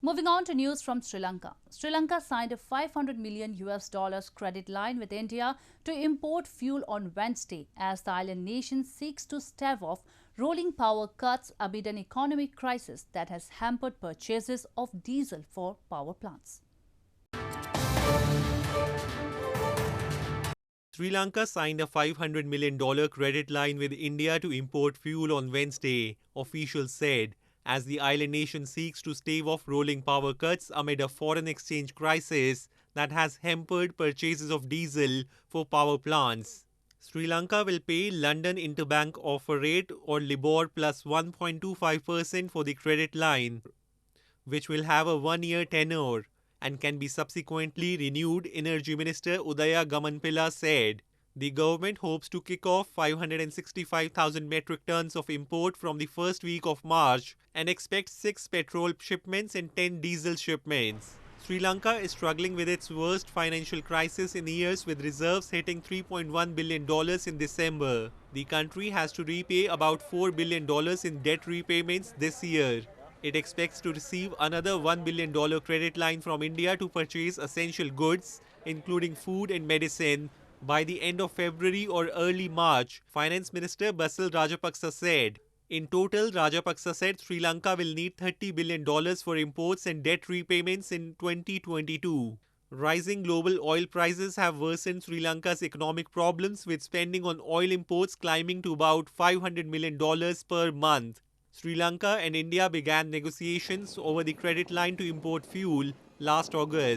Moving on to news from Sri Lanka. Sri Lanka signed a $500 million credit line with India to import fuel on Wednesday as the island nation seeks to stave off rolling power cuts amid an economic crisis that has hampered purchases of diesel for power plants. Sri Lanka signed a $500 million credit line with India to import fuel on Wednesday, officials said, as the island nation seeks to stave off rolling power cuts amid a foreign exchange crisis that has hampered purchases of diesel for power plants. Sri Lanka will pay London interbank offer rate or LIBOR plus 1.25% for the credit line, which will have a one-year tenure and can be subsequently renewed, Energy Minister Udaya Gamanpilla said. The government hopes to kick off 565,000 metric tons of import from the first week of March and expects 6 petrol shipments and 10 diesel shipments. Sri Lanka is struggling with its worst financial crisis in years, with reserves hitting $3.1 billion in December. The country has to repay about $4 billion in debt repayments this year. It expects to receive another $1 billion credit line from India to purchase essential goods, including food and medicine, by the end of February or early March, Finance Minister Basil Rajapaksa said. In total, Rajapaksa said Sri Lanka will need $30 billion for imports and debt repayments in 2022. Rising global oil prices have worsened Sri Lanka's economic problems, with spending on oil imports climbing to about $500 million per month. Sri Lanka and India began negotiations over the credit line to import fuel last August.